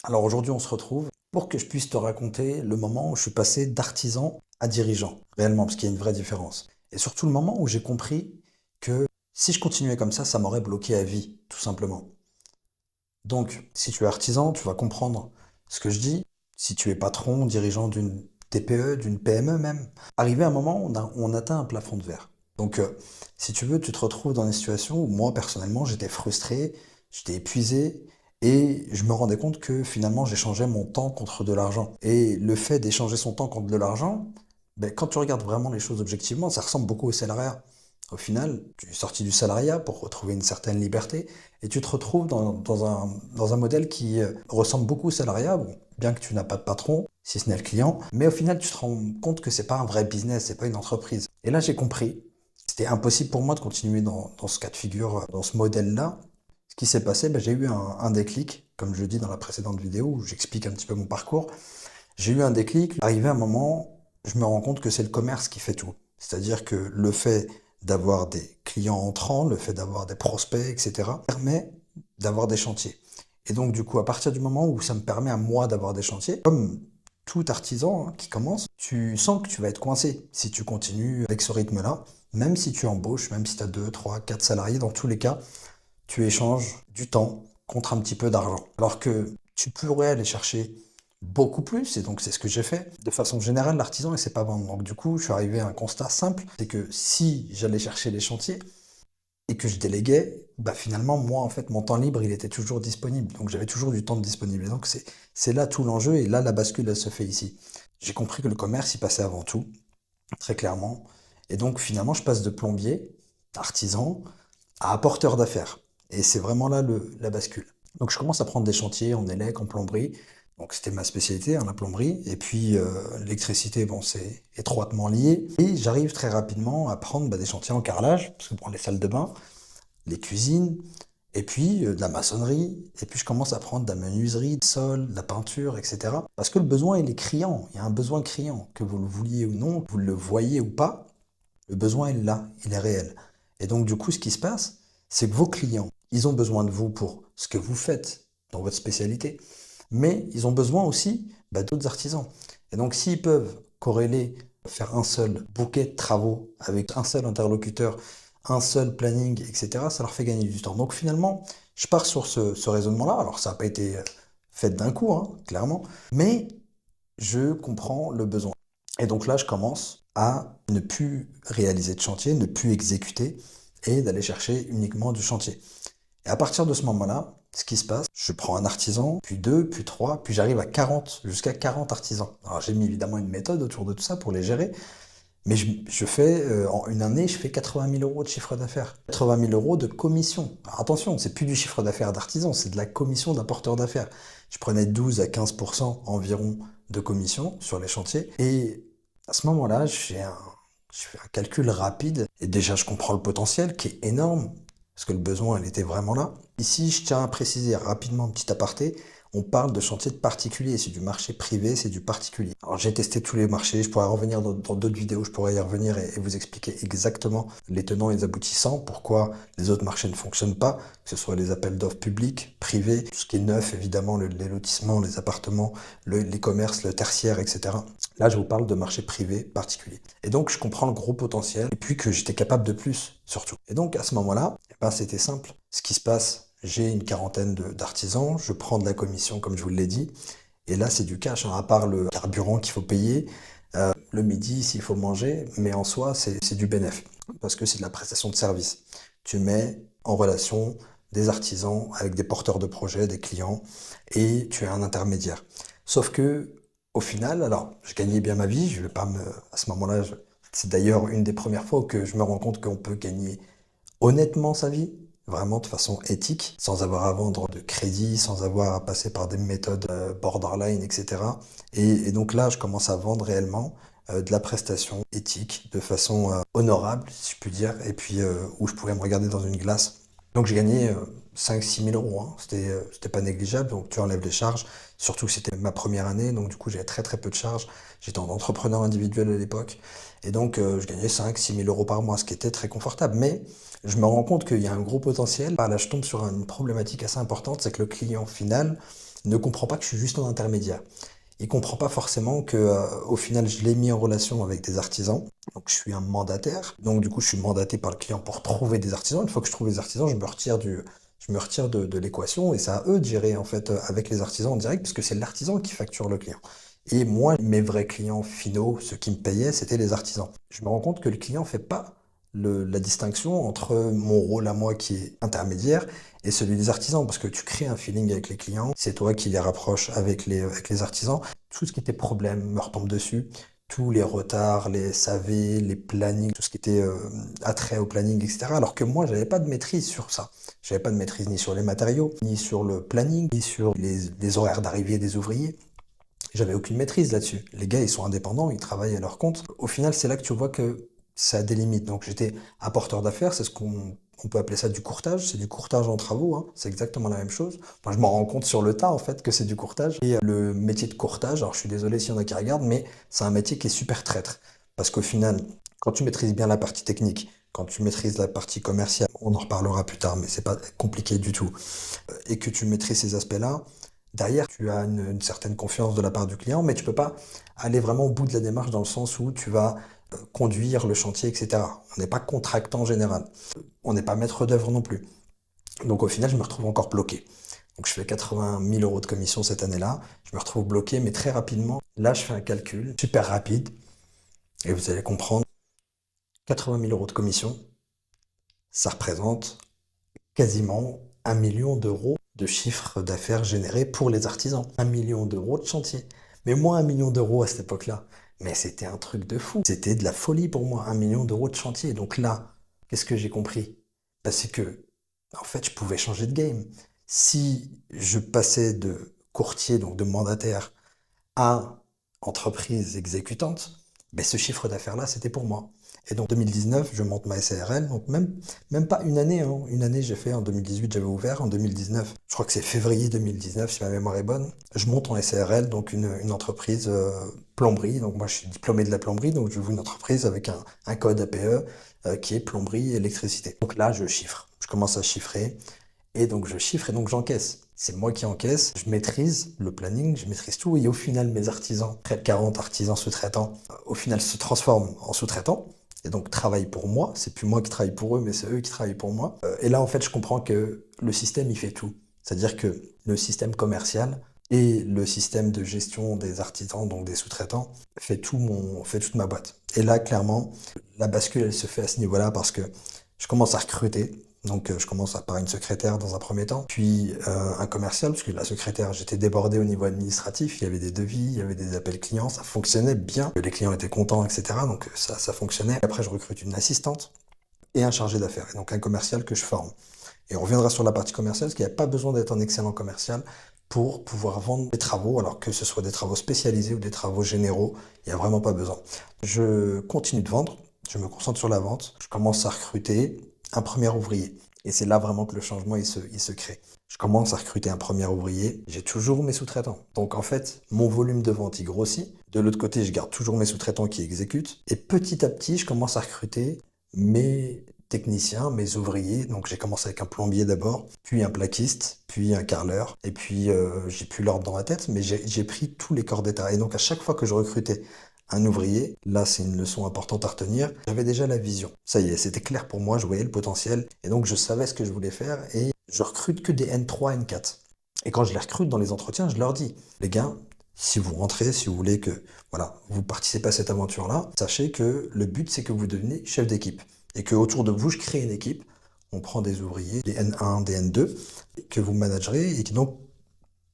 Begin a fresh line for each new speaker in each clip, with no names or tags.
Alors aujourd'hui, on se retrouve pour que je puisse te raconter le moment où je suis passé d'artisan à dirigeant, réellement, parce qu'il y a une vraie différence. Et surtout le moment où j'ai compris que si je continuais comme ça m'aurait bloqué à vie, tout simplement. Donc, si tu es artisan, tu vas comprendre ce que je dis. Si tu es patron, dirigeant d'une TPE, d'une PME même, arrivé à un moment où on atteint un plafond de verre. Donc, si tu veux, tu te retrouves dans des situations où moi, personnellement, j'étais frustré, j'étais épuisé, et je me rendais compte que finalement, j'échangeais mon temps contre de l'argent. Et le fait d'échanger son temps contre de l'argent, ben, quand tu regardes vraiment les choses objectivement, ça ressemble beaucoup au salariat. Au final, tu es sorti du salariat pour retrouver une certaine liberté, et tu te retrouves dans un modèle qui ressemble beaucoup au salariat, bon, bien que tu n'as pas de patron, si ce n'est le client, mais au final, tu te rends compte que c'est pas un vrai business, c'est pas une entreprise. Et là, j'ai compris, c'était impossible pour moi de continuer dans ce cas de figure, dans ce modèle-là. Ce qui s'est passé, ben, j'ai eu un déclic, comme je le dis dans la précédente vidéo, où j'explique un petit peu mon parcours. J'ai eu un déclic, arrivé à un moment, je me rends compte que c'est le commerce qui fait tout. C'est-à-dire que le fait d'avoir des clients entrants, le fait d'avoir des prospects, etc., permet d'avoir des chantiers. Et donc, du coup, à partir du moment où ça me permet à moi d'avoir des chantiers, comme tout artisan qui commence, tu sens que tu vas être coincé si tu continues avec ce rythme-là, même si tu embauches, même si tu as 2, 3, 4 salariés, dans tous les cas, tu échanges du temps contre un petit peu d'argent. Alors que tu pourrais aller chercher beaucoup plus, et donc c'est ce que j'ai fait. De façon générale, l'artisan ne sait pas vendre. Donc du coup, je suis arrivé à un constat simple, c'est que si j'allais chercher les chantiers et que je déléguais, bah finalement, moi, en fait, mon temps libre, il était toujours disponible. Donc j'avais toujours du temps disponible. Et donc c'est là tout l'enjeu, et là, la bascule, elle se fait ici. J'ai compris que le commerce, il passait avant tout, très clairement. Et donc finalement, je passe de plombier, artisan, à apporteur d'affaires. Et c'est vraiment là la bascule. Donc je commence à prendre des chantiers en élec, en plomberie. Donc c'était ma spécialité, hein, la plomberie. Et puis l'électricité, bon, c'est étroitement lié. Et j'arrive très rapidement à prendre des chantiers en carrelage, parce que pour les salles de bain, les cuisines, et puis de la maçonnerie. Et puis je commence à prendre de la menuiserie, du sol, de la peinture, etc. Parce que le besoin, il est criant. Il y a un besoin criant. Que vous le vouliez ou non, que vous le voyez ou pas, le besoin est là, il est réel. Et donc, du coup, ce qui se passe, c'est que vos clients, ils ont besoin de vous pour ce que vous faites dans votre spécialité, mais ils ont besoin aussi d'autres artisans. Et donc, s'ils peuvent corréler, faire un seul bouquet de travaux avec un seul interlocuteur, un seul planning, etc., ça leur fait gagner du temps. Donc, finalement, je pars sur ce raisonnement-là. Alors, ça n'a pas été fait d'un coup, hein, clairement, mais je comprends le besoin. Et donc là, je commence à ne plus réaliser de chantier, ne plus exécuter et d'aller chercher uniquement du chantier. Et à partir de ce moment-là, ce qui se passe, je prends un artisan, puis deux, puis trois, puis j'arrive à 40, jusqu'à 40 artisans. Alors j'ai mis évidemment une méthode autour de tout ça pour les gérer, mais je fais, en une année, je fais 80 000 euros de chiffre d'affaires. 80 000 euros de commission. Alors attention, c'est plus du chiffre d'affaires d'artisan, c'est de la commission d'un porteur d'affaires. Je prenais 12 à 15% environ de commission sur les chantiers. Et à ce moment-là, je fais un calcul rapide. Et déjà, je comprends le potentiel qui est énorme, parce que le besoin, il était vraiment là. Ici, je tiens à préciser rapidement, petit aparté, on parle de chantier de particulier, c'est du marché privé, c'est du particulier. Alors j'ai testé tous les marchés, je pourrais revenir dans d'autres vidéos, je pourrais y revenir et vous expliquer exactement les tenants et les aboutissants, pourquoi les autres marchés ne fonctionnent pas, que ce soit les appels d'offres publics, privés, tout ce qui est neuf évidemment, les lotissements, les appartements, les commerces, le tertiaire, etc. Là je vous parle de marché privé particulier. Et donc je comprends le gros potentiel et puis que j'étais capable de plus surtout. Et donc à ce moment-là, c'était simple. Ce qui se passe, j'ai une quarantaine d'artisans, je prends de la commission comme je vous l'ai dit, et là c'est du cash, hein, à part le carburant qu'il faut payer, le midi s'il faut manger, mais en soi c'est du bénéf, parce que c'est de la prestation de service. Tu mets en relation des artisans avec des porteurs de projets, des clients, et tu es un intermédiaire. Sauf que au final, alors je gagnais bien ma vie, je vais pas me, à ce moment-là, c'est d'ailleurs une des premières fois que je me rends compte qu'on peut gagner honnêtement sa vie, vraiment de façon éthique, sans avoir à vendre de crédit, sans avoir à passer par des méthodes borderline, etc. Et donc là, je commence à vendre réellement de la prestation éthique, de façon honorable, si je puis dire, et puis où je pourrais me regarder dans une glace. Donc j'ai gagné 5-6 000 euros, hein. C'était pas négligeable, donc tu enlèves les charges, surtout que c'était ma première année, donc du coup j'avais très très peu de charges, j'étais en entrepreneur individuel à l'époque, et donc je gagnais 5-6 000 euros par mois, ce qui était très confortable, mais je me rends compte qu'il y a un gros potentiel. Là, je tombe sur une problématique assez importante, c'est que le client final, ne comprend pas que je suis juste un intermédiaire. Il comprend pas forcément que, au final, je l'ai mis en relation avec des artisans. Donc, je suis un mandataire. Donc, du coup, je suis mandaté par le client pour trouver des artisans. Une fois que je trouve des artisans, je me retire de l'équation et c'est à eux de gérer, en fait, avec les artisans en direct, puisque c'est l'artisan qui facture le client. Et moi, mes vrais clients finaux, ceux qui me payaient, c'était les artisans. Je me rends compte que le client fait pas la distinction entre mon rôle à moi qui est intermédiaire et celui des artisans, parce que tu crées un feeling avec les clients, c'est toi qui les rapproches avec les artisans. Tout ce qui était problème me retombe dessus, tous les retards, les SAV, les plannings, tout ce qui était attrait au planning, etc. Alors que moi, j'avais pas de maîtrise sur ça. J'avais pas de maîtrise ni sur les matériaux, ni sur le planning, ni sur les horaires d'arrivée des ouvriers. J'avais aucune maîtrise là-dessus. Les gars, ils sont indépendants, ils travaillent à leur compte. Au final, c'est là que tu vois que ça a des limites. Donc j'étais apporteur d'affaires, c'est ce qu'on peut appeler ça du courtage. C'est du courtage en travaux, hein. C'est exactement la même chose. Moi, je m'en rends compte sur le tas, en fait, que c'est du courtage. Et le métier de courtage, alors je suis désolé s'il y en a qui regardent, mais c'est un métier qui est super traître. Parce qu'au final, quand tu maîtrises bien la partie technique, quand tu maîtrises la partie commerciale, on en reparlera plus tard, mais c'est pas compliqué du tout, et que tu maîtrises ces aspects-là, derrière, tu as une certaine confiance de la part du client, mais tu peux pas aller vraiment au bout de la démarche dans le sens où tu vas conduire le chantier, etc. On n'est pas contractant en général. On n'est pas maître d'œuvre non plus. Donc au final, je me retrouve encore bloqué. Donc je fais 80 000 euros de commission cette année-là. Je me retrouve bloqué, mais très rapidement. Là, je fais un calcul super rapide et vous allez comprendre. 80 000 euros de commission, ça représente quasiment 1 million d'euros de chiffre d'affaires généré pour les artisans. 1 million d'euros de chantier. Mais moi, 1 million d'euros à cette époque-là, mais c'était un truc de fou. C'était de la folie pour moi, 1 million d'euros de chantier. Donc là, qu'est-ce que j'ai compris? Bah, c'est que, en fait, je pouvais changer de game. Si je passais de courtier, donc de mandataire, à entreprise exécutante, ben ce chiffre d'affaires-là, c'était pour moi. Et donc 2019, je monte ma SARL, donc même pas une année, hein. Une année j'ai fait, en 2018 j'avais ouvert, en 2019, je crois que c'est février 2019 si ma mémoire est bonne, je monte en SARL, donc une entreprise plomberie, donc moi je suis diplômé de la plomberie, donc je veux une entreprise avec un code APE qui est plomberie et électricité. Donc là je commence à chiffrer, et donc je chiffre et donc j'encaisse. C'est moi qui encaisse, je maîtrise le planning, je maîtrise tout. Et au final, mes artisans, près de 40 artisans sous-traitants, au final se transforment en sous-traitants. Et donc travaillent pour moi. C'est plus moi qui travaille pour eux, mais c'est eux qui travaillent pour moi. Et là, en fait, je comprends que le système, il fait tout. C'est-à-dire que le système commercial et le système de gestion des artisans, donc des sous-traitants, fait toute ma boîte. Et là, clairement, la bascule, elle se fait à ce niveau-là parce que je commence à recruter. Donc je commence par une secrétaire dans un premier temps, puis un commercial, parce que la secrétaire, j'étais débordé au niveau administratif, il y avait des devis, il y avait des appels clients, ça fonctionnait bien, les clients étaient contents, etc. Donc ça fonctionnait. Après, je recrute une assistante et un chargé d'affaires, et donc un commercial que je forme. Et on reviendra sur la partie commerciale, parce qu'il n'y a pas besoin d'être un excellent commercial pour pouvoir vendre des travaux, alors que ce soit des travaux spécialisés ou des travaux généraux, il n'y a vraiment pas besoin. Je continue de vendre, je me concentre sur la vente, je commence à recruter un premier ouvrier. Et c'est là vraiment que le changement il se crée. Je commence à recruter un premier ouvrier, j'ai toujours mes sous-traitants. Donc en fait, mon volume de vente il grossit. De l'autre côté, je garde toujours mes sous-traitants qui exécutent. Et petit à petit, je commence à recruter mes techniciens, mes ouvriers. Donc j'ai commencé avec un plombier d'abord, puis un plaquiste, puis un carreleur. Et puis j'ai plus l'ordre dans la tête, mais j'ai pris tous les corps d'état. Et donc à chaque fois que je recrutais un ouvrier, là c'est une leçon importante à retenir, j'avais déjà la vision. Ça y est, c'était clair pour moi, je voyais le potentiel, et donc je savais ce que je voulais faire, et je recrute que des N3, N4. Et quand je les recrute dans les entretiens, je leur dis, les gars, si vous rentrez, si vous voulez que voilà, vous participez à cette aventure-là, sachez que le but c'est que vous deveniez chef d'équipe. Et que autour de vous, je crée une équipe, on prend des ouvriers, des N1, des N2, que vous managerez et qui donc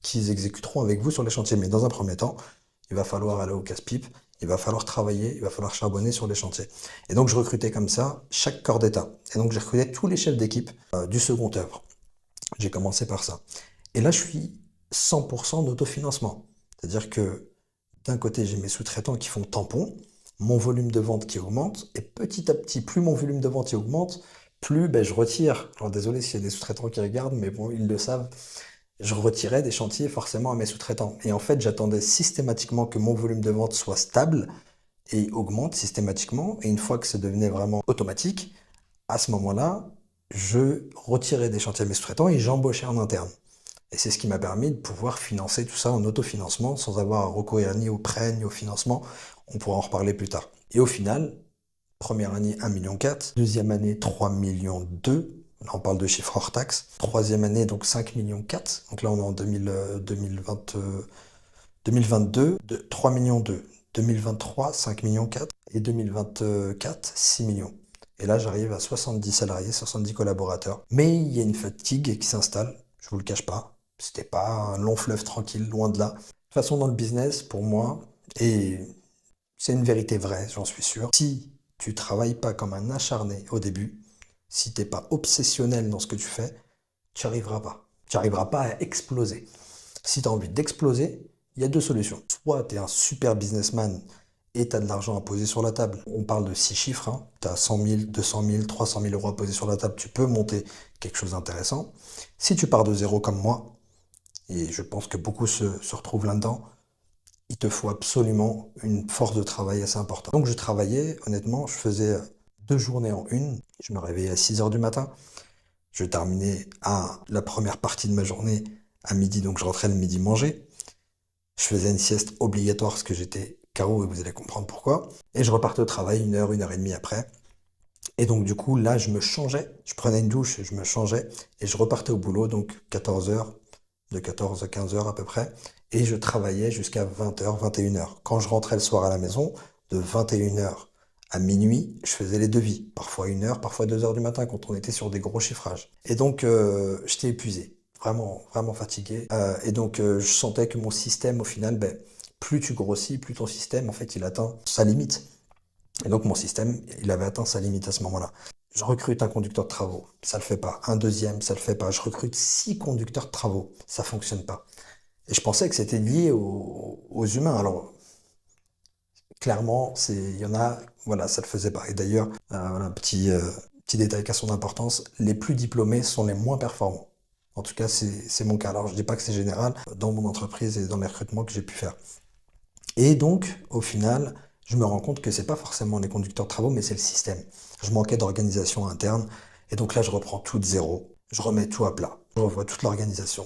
qu'ils exécuteront avec vous sur les chantiers. Mais dans un premier temps, il va falloir aller au casse-pipe, il va falloir travailler, il va falloir charbonner sur les chantiers. Et donc je recrutais comme ça chaque corps d'état. Et donc j'ai recruté tous les chefs d'équipe du second œuvre. J'ai commencé par ça. Et là, je suis 100% d'autofinancement. C'est-à-dire que d'un côté, j'ai mes sous-traitants qui font tampon, mon volume de vente qui augmente, et petit à petit, plus mon volume de vente augmente, plus ben, je retire. Alors désolé s'il y a des sous-traitants qui regardent, mais bon, ils le savent, je retirais des chantiers forcément à mes sous-traitants. Et en fait, j'attendais systématiquement que mon volume de vente soit stable et augmente systématiquement. Et une fois que ça devenait vraiment automatique, à ce moment-là, je retirais des chantiers à mes sous-traitants et j'embauchais en interne. Et c'est ce qui m'a permis de pouvoir financer tout ça en autofinancement sans avoir à recourir ni au prêt ni au financement. On pourra en reparler plus tard. Et au final, première année 1,4 million, deuxième année 3,2 millions. Là, on parle de chiffres hors taxe. Troisième année, donc 5,4 millions. Donc là, on est en 2020, 2022, 3,2 millions. 2023, 5,4 millions. Et 2024, 6 millions. Et là, j'arrive à 70 salariés, 70 collaborateurs. Mais il y a une fatigue qui s'installe, je vous le cache pas. C'était pas un long fleuve tranquille, loin de là. De toute façon, dans le business, pour moi, et c'est une vérité vraie, j'en suis sûr, si tu travailles pas comme un acharné au début, si t'es pas obsessionnel dans ce que tu fais, tu n'y arriveras pas. Tu n'arriveras pas à exploser. Si tu as envie d'exploser, il y a deux solutions. Soit tu es un super businessman et tu as de l'argent à poser sur la table. On parle de 6 chiffres. Hein. Tu as 100 000, 200 000, 300 000 euros à poser sur la table. Tu peux monter quelque chose d'intéressant. Si tu pars de zéro comme moi, et je pense que beaucoup se retrouvent là-dedans, il te faut absolument une force de travail assez importante. Donc je travaillais, honnêtement, je faisais 2 journées en une. Je me réveillais à 6 heures du matin. Je terminais à la première partie de ma journée à midi, donc je rentrais le midi manger. Je faisais une sieste obligatoire parce que j'étais KO et vous allez comprendre pourquoi. Et je repartais au travail 1 heure et demie après. Et donc du coup, là, je me changeais. Je prenais une douche, je me changeais et je repartais au boulot, donc 14 heures, de 14 à 15 heures à peu près. Et je travaillais jusqu'à 20 heures, 21 heures. Quand je rentrais le soir à la maison, de 21 heures à minuit, je faisais les devis. Parfois 1 heure, parfois 2 heures du matin quand on était sur des gros chiffrages. Et donc, j'étais épuisé. Vraiment, vraiment fatigué. Et donc, je sentais que mon système, au final, ben, plus tu grossis, plus ton système, en fait, il atteint sa limite. Et donc, mon système, il avait atteint sa limite à ce moment-là. Je recrute un conducteur de travaux, ça le fait pas. Un deuxième, ça le fait pas. Je recrute 6 conducteurs de travaux, ça fonctionne pas. Et je pensais que c'était lié aux humains. Alors, clairement, il y en a, voilà, ça le faisait pas. Et d'ailleurs, voilà, petit détail qui a son importance, les plus diplômés sont les moins performants. En tout cas, c'est mon cas. Alors, je dis pas que c'est général dans mon entreprise et dans les recrutements que j'ai pu faire. Et donc, au final, je me rends compte que c'est pas forcément les conducteurs de travaux, mais c'est le système. Je manquais d'organisation interne. Et donc là, je reprends tout de zéro. Je remets tout à plat. Je revois toute l'organisation.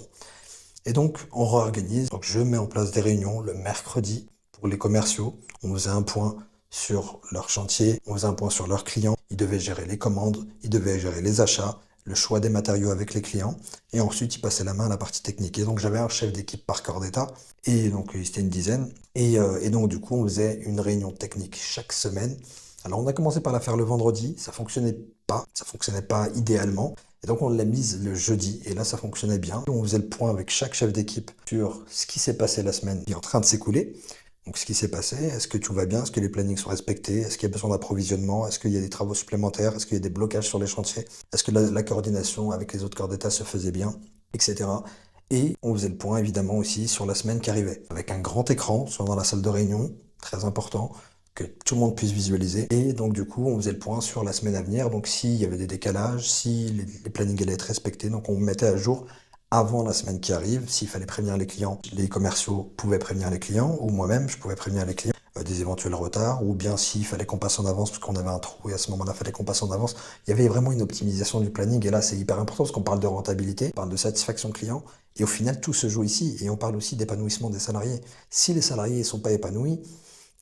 Et donc, on réorganise. Donc, je mets en place des réunions le mercredi pour les commerciaux. On faisait un point sur leur chantier, on faisait un point sur leurs clients. Ils devaient gérer les commandes, ils devaient gérer les achats, le choix des matériaux avec les clients. Et ensuite, ils passaient la main à la partie technique. Et donc, j'avais un chef d'équipe par corps d'état. Et donc, c'était une dizaine. Et donc, du coup, on faisait une réunion technique chaque semaine. Alors, on a commencé par la faire le vendredi. Ça fonctionnait pas. Ça fonctionnait pas idéalement. Et donc on l'a mise le jeudi, et là ça fonctionnait bien. On faisait le point avec chaque chef d'équipe sur ce qui s'est passé la semaine qui est en train de s'écouler. Donc ce qui s'est passé, est-ce que tout va bien, est-ce que les plannings sont respectés, est-ce qu'il y a besoin d'approvisionnement, est-ce qu'il y a des travaux supplémentaires, est-ce qu'il y a des blocages sur les chantiers, est-ce que la coordination avec les autres corps d'état se faisait bien, etc. Et on faisait le point évidemment aussi sur la semaine qui arrivait, avec un grand écran, soit dans la salle de réunion, très important, que tout le monde puisse visualiser. Et donc du coup, on faisait le point sur la semaine à venir. Donc s'il y avait des décalages, si les plannings allaient être respectés, donc on mettait à jour avant la semaine qui arrive. S'il fallait prévenir les clients, les commerciaux pouvaient prévenir les clients, ou moi-même, je pouvais prévenir les clients des éventuels retards, ou bien s'il fallait qu'on passe en avance parce qu'on avait un trou et à ce moment-là, il fallait qu'on passe en avance. Il y avait vraiment une optimisation du planning et là, c'est hyper important parce qu'on parle de rentabilité, on parle de satisfaction client et au final, tout se joue ici et on parle aussi d'épanouissement des salariés. Si les salariés ne sont pas épanouis,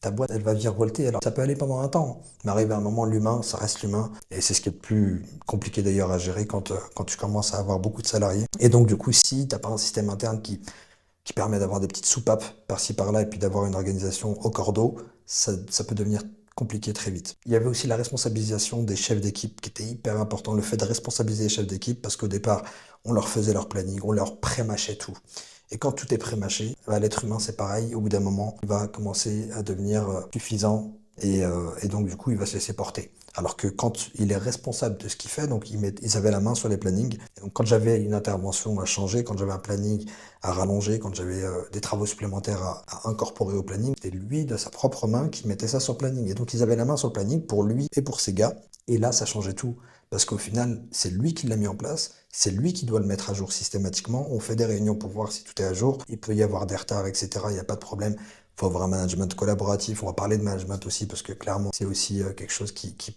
ta boîte, elle va virevolter. Alors, ça peut aller pendant un temps, mais arrivé à un moment, l'humain, ça reste l'humain. Et c'est ce qui est le plus compliqué d'ailleurs à gérer quand tu commences à avoir beaucoup de salariés. Et donc, du coup, si tu n'as pas un système interne qui permet d'avoir des petites soupapes par-ci par-là et puis d'avoir une organisation au cordeau, ça peut devenir compliqué très vite. Il y avait aussi la responsabilisation des chefs d'équipe qui était hyper important, le fait de responsabiliser les chefs d'équipe parce qu'au départ, on leur faisait leur planning, on leur prémâchait tout. Et quand tout est prémâché, bah, l'être humain c'est pareil, au bout d'un moment, il va commencer à devenir suffisant et donc du coup il va se laisser porter. Alors que quand il est responsable de ce qu'il fait, donc ils avaient la main sur les plannings. Et donc quand j'avais une intervention à changer, quand j'avais un planning à rallonger, quand j'avais des travaux supplémentaires à incorporer au planning, c'était lui de sa propre main qui mettait ça sur le planning. Et donc ils avaient la main sur le planning pour lui et pour ses gars. Et là ça changeait tout. Parce qu'au final, c'est lui qui l'a mis en place, c'est lui qui doit le mettre à jour systématiquement. On fait des réunions pour voir si tout est à jour. Il peut y avoir des retards, etc. Il n'y a pas de problème. Il faut avoir un management collaboratif. On va parler de management aussi parce que clairement, c'est aussi quelque chose qui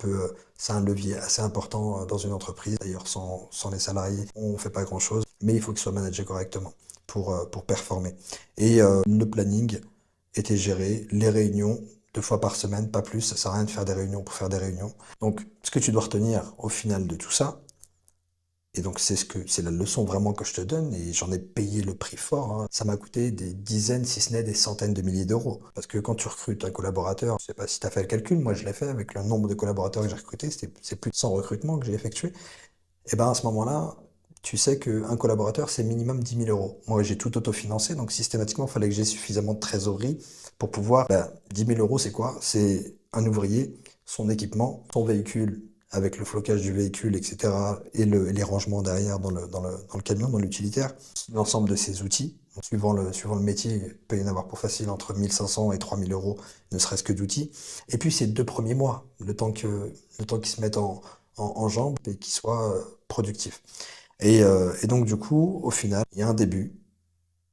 c'est un levier assez important dans une entreprise. D'ailleurs, sans les salariés, on ne fait pas grand-chose, mais il faut qu'ils soient managés correctement pour performer. Et le planning était géré, les réunions, 2 fois par semaine, pas plus, ça sert à rien de faire des réunions pour faire des réunions. Donc, ce que tu dois retenir au final de tout ça, et donc c'est la leçon vraiment que je te donne, et j'en ai payé le prix fort, hein. Ça m'a coûté des dizaines, si ce n'est des centaines de milliers d'euros. Parce que quand tu recrutes un collaborateur, je sais pas si tu as fait le calcul, moi je l'ai fait avec le nombre de collaborateurs que j'ai recrutés, c'est plus de 100 recrutements que j'ai effectués. Et ben à ce moment-là, tu sais qu'un collaborateur, c'est minimum 10 000 euros. Moi, j'ai tout autofinancé, donc systématiquement, il fallait que j'ai suffisamment de trésorerie pour pouvoir. 10 000 euros, c'est quoi? C'est un ouvrier, son équipement, son véhicule, avec le flocage du véhicule, etc., et les rangements derrière dans le camion, dans l'utilitaire, l'ensemble de ses outils. Donc, suivant le métier, il peut y en avoir pour facile entre 1 500 et 3 000 euros, ne serait-ce que d'outils. Et puis, c'est 2 premiers mois, le temps qu'ils se mettent en jambes et qu'ils soient productifs. Et donc, du coup, au final, il y a un début,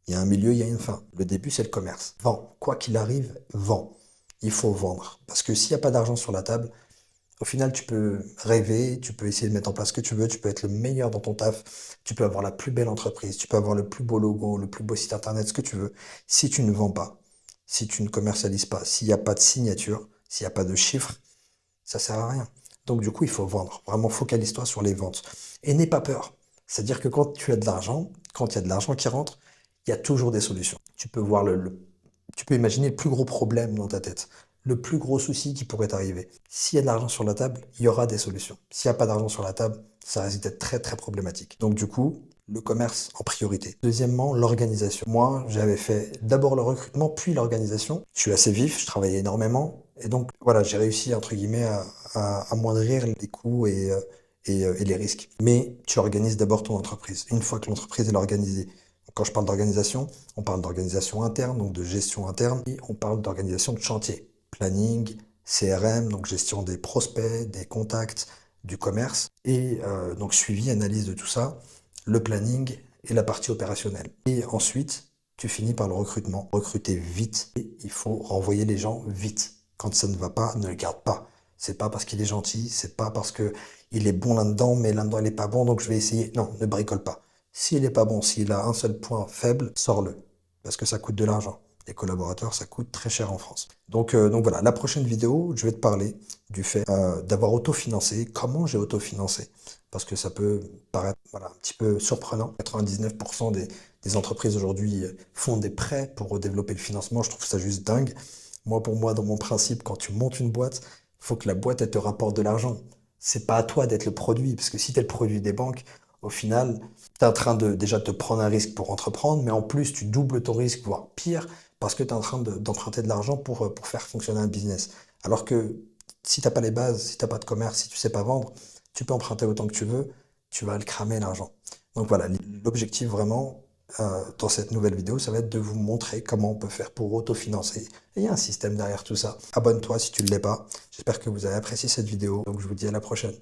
il y a un milieu, il y a une fin. Le début, c'est le commerce. Vends. Quoi qu'il arrive, vends. Il faut vendre. Parce que s'il n'y a pas d'argent sur la table, au final, tu peux rêver, tu peux essayer de mettre en place ce que tu veux, tu peux être le meilleur dans ton taf, tu peux avoir la plus belle entreprise, tu peux avoir le plus beau logo, le plus beau site internet, ce que tu veux. Si tu ne vends pas, si tu ne commercialises pas, s'il n'y a pas de signature, s'il n'y a pas de chiffres, ça sert à rien. Donc du coup, il faut vendre. Vraiment, focalise-toi sur les ventes. Et n'aie pas peur. C'est-à-dire que quand tu as de l'argent, quand il y a de l'argent qui rentre, il y a toujours des solutions. Tu peux voir tu peux imaginer le plus gros problème dans ta tête, le plus gros souci qui pourrait t'arriver. S'il y a de l'argent sur la table, il y aura des solutions. S'il n'y a pas d'argent sur la table, ça risque d'être très très problématique. Donc du coup, le commerce en priorité. Deuxièmement, l'organisation. Moi, j'avais fait d'abord le recrutement, puis l'organisation. Je suis assez vif, je travaillais énormément. Et donc, voilà, j'ai réussi, entre guillemets, à amoindrir les coûts et les risques. Mais tu organises d'abord ton entreprise. Une fois que l'entreprise est organisée, quand je parle d'organisation, on parle d'organisation interne, donc de gestion interne, et on parle d'organisation de chantier. Planning, CRM, donc gestion des prospects, des contacts, du commerce, et donc suivi, analyse de tout ça, le planning et la partie opérationnelle. Et ensuite, tu finis par le recrutement. Recruter vite, et il faut renvoyer les gens vite. Quand ça ne va pas, ne le garde pas. C'est pas parce qu'il est gentil, c'est pas parce que il est bon là-dedans, mais là-dedans il est pas bon, donc je vais essayer. Non, ne bricole pas. S'il est pas bon, s'il a un seul point faible, sors-le. Parce que ça coûte de l'argent. Les collaborateurs, ça coûte très cher en France. Donc voilà, la prochaine vidéo, je vais te parler du fait d'avoir autofinancé, comment j'ai autofinancé. Parce que ça peut paraître voilà, un petit peu surprenant. 99% des entreprises aujourd'hui font des prêts pour développer le financement. Je trouve ça juste dingue. Pour moi, dans mon principe, quand tu montes une boîte, il faut que la boîte, elle te rapporte de l'argent. C'est pas à toi d'être le produit. Parce que si tu es le produit des banques, au final, tu es en train de déjà te prendre un risque pour entreprendre, mais en plus, tu doubles ton risque, voire pire, parce que tu es en train d'emprunter de l'argent pour faire fonctionner un business. Alors que si tu n'as pas les bases, si tu n'as pas de commerce, si tu ne sais pas vendre, tu peux emprunter autant que tu veux, tu vas le cramer l'argent. Donc voilà, l'objectif vraiment dans cette nouvelle vidéo, ça va être de vous montrer comment on peut faire pour autofinancer. Et il y a un système derrière tout ça. Abonne-toi si tu ne l'es pas. J'espère que vous avez apprécié cette vidéo. Donc je vous dis à la prochaine.